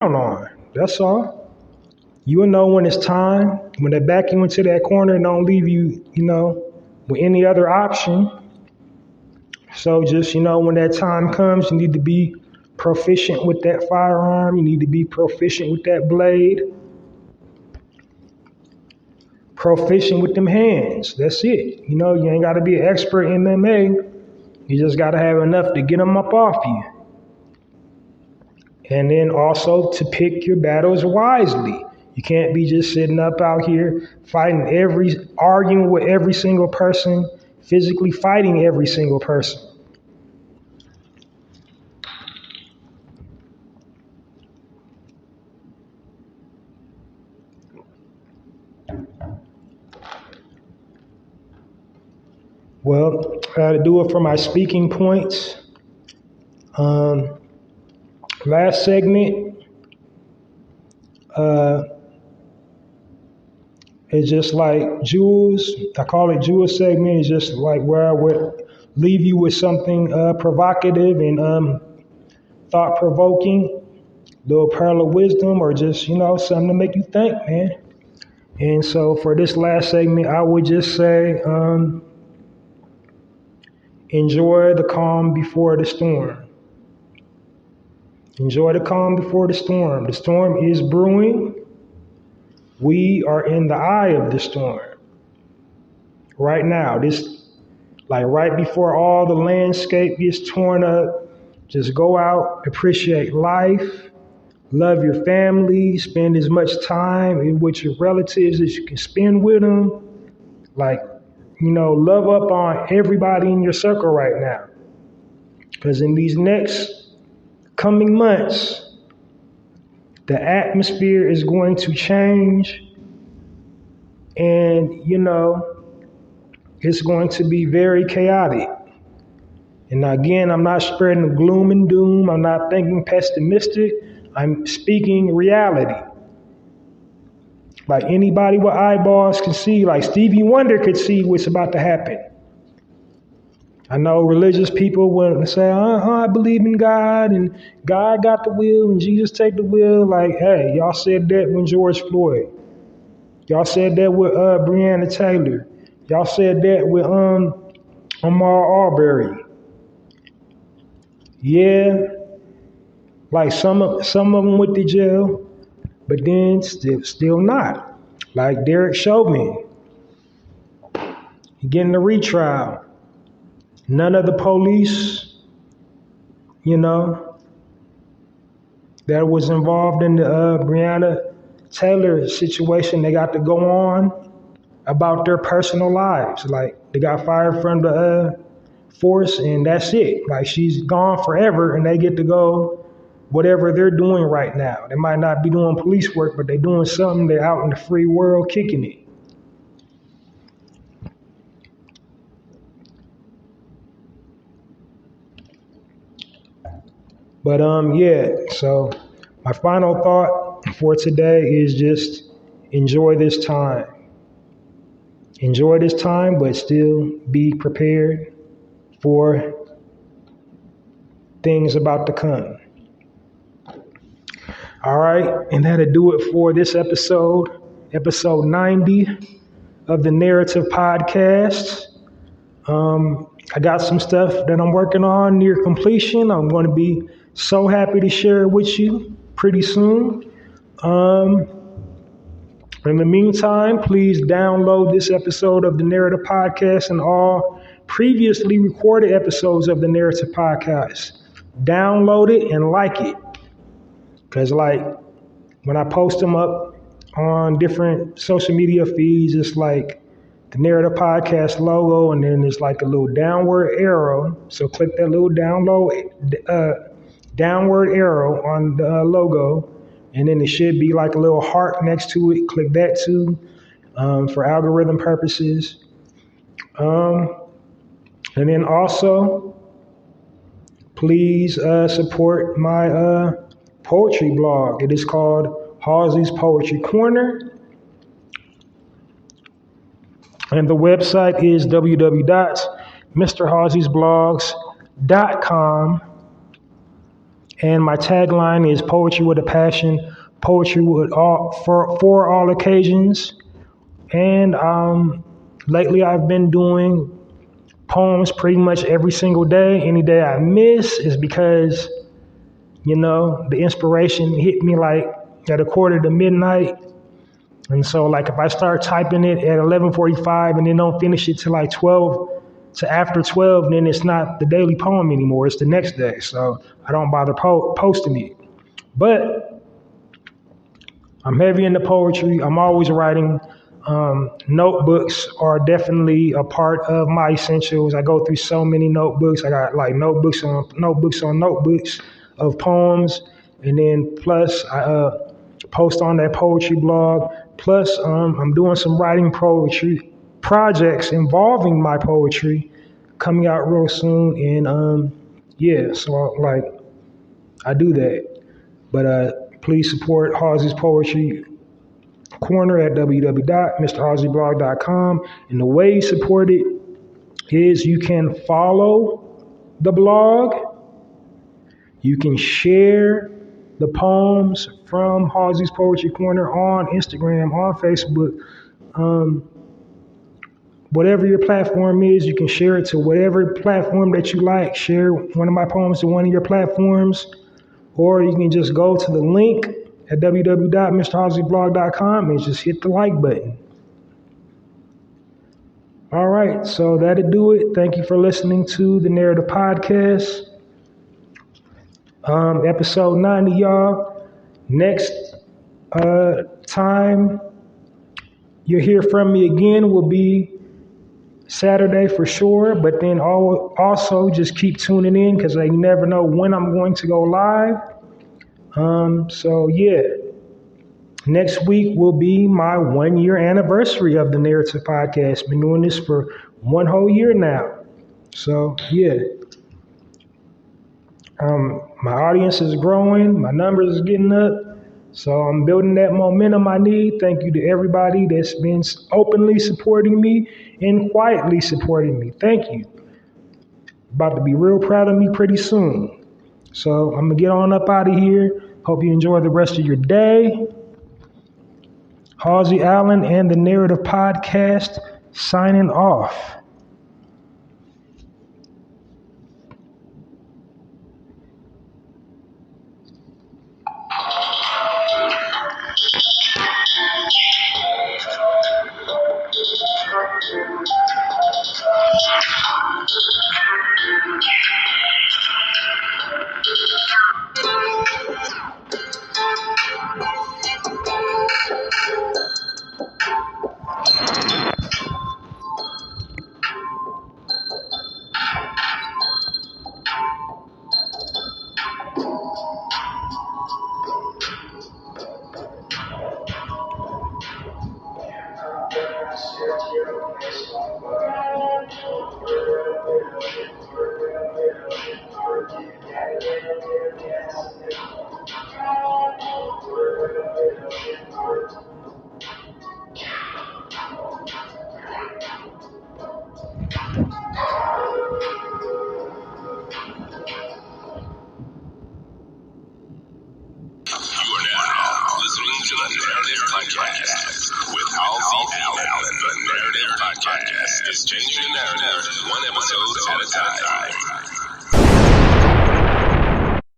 on. That's all. You will know when it's time. When they back you into that corner, don't leave you, with any other option. So just, when that time comes, you need to be proficient with that firearm. You need to be proficient with that blade, proficient with them hands. That's it. You ain't got to be an expert in MMA. You just got to have enough to get them up off you. And then also to pick your battles wisely. You can't be just sitting up out here arguing with every single person, physically fighting every single person. Well, I had to do it for my speaking points. Last segment is just like Jules. I call it Jules segment. It's just like where I would leave you with something provocative and thought-provoking, little pearl of wisdom, or just something to make you think, man. And so for this last segment, I would just say, enjoy the calm before the storm. Enjoy the calm before the storm. The storm is brewing. We are in the eye of the storm right now. Right before all the landscape gets torn up, just go out, appreciate life, love your family, spend as much time with your relatives as you can spend with them. Love up on everybody in your circle right now. Because in these next coming months, the atmosphere is going to change, and it's going to be very chaotic. And again, I'm not spreading gloom and doom. I'm not thinking pessimistic. I'm speaking reality. Like anybody with eyeballs can see, like Stevie Wonder could see what's about to happen. I know religious people will say, I believe in God and God got the will and Jesus take the will. Like, hey, y'all said that when George Floyd. Y'all said that with Breonna Taylor. Y'all said that with Ahmaud Arbery. Yeah, like some of them went to jail, but then still not. Like Derek Chauvin, he getting a retrial. None of the police, that was involved in the Breonna Taylor situation, they got to go on about their personal lives. Like they got fired from the force and that's it. Like she's gone forever and they get to go whatever they're doing right now. They might not be doing police work, but they're doing something. They're out in the free world kicking it. But so my final thought for today is just enjoy this time. Enjoy this time, but still be prepared for things about to come. All right, and that'll do it for this episode 90 of the Narrative Podcast. I got some stuff that I'm working on near completion. I'm going to be so happy to share it with you pretty soon. In the meantime, please download this episode of the Narrative Podcast and all previously recorded episodes of the Narrative Podcast. Download it and like it. Because when I post them up on different social media feeds, it's like the Narrative Podcast logo, and then there's like a little downward arrow. So click that little downward arrow on the logo, and then it should be like a little heart next to it. Click that too for algorithm purposes. And then also, please support my poetry blog. It is called Halsey's Poetry Corner. And the website is www.mrhalseysblogs.com. And my tagline is poetry with a passion, poetry with for all occasions. And lately I've been doing poems pretty much every single day. Any day I miss is because, the inspiration hit me like at 1:45 And so like if I start typing it at 11:45 and then don't finish it till like 12 to after 12, then it's not the daily poem anymore. It's the next day. So I don't bother posting it. But I'm heavy into poetry. I'm always writing. Notebooks are definitely a part of my essentials. I go through so many notebooks. I got like notebooks on notebooks of poems. And then plus I post on that poetry blog. Plus I'm doing some writing poetry projects involving my poetry coming out real soon. And so like I do that. But please support Halsey's Poetry Corner at www.mrhalseyblog.com. And the way you support it is you can follow the blog, you can share the poems from Halsey's Poetry Corner on Instagram, on Facebook, whatever your platform is, you can share it to whatever platform that you like. Share one of my poems to one of your platforms, or you can just go to the link at www.mrhalseyblog.com and just hit the like button. All right, so that'll do it. Thank you for listening to the Narrative Podcast. Episode 90, y'all. Next time you'll hear from me again will be Saturday for sure, but then also just keep tuning in because I never know when I'm going to go live. Next week will be my 1-year anniversary of the Narrative Podcast. Been doing this for 1 whole year now. So my audience is growing, my numbers is getting up. So I'm building that momentum I need. Thank you to everybody that's been openly supporting me and quietly supporting me. Thank you. About to be real proud of me pretty soon. So I'm gonna get on up out of here. Hope you enjoy the rest of your day. Halsey Allen and the Narrative Podcast signing off. Podcast is changing the narrative one episode at a time.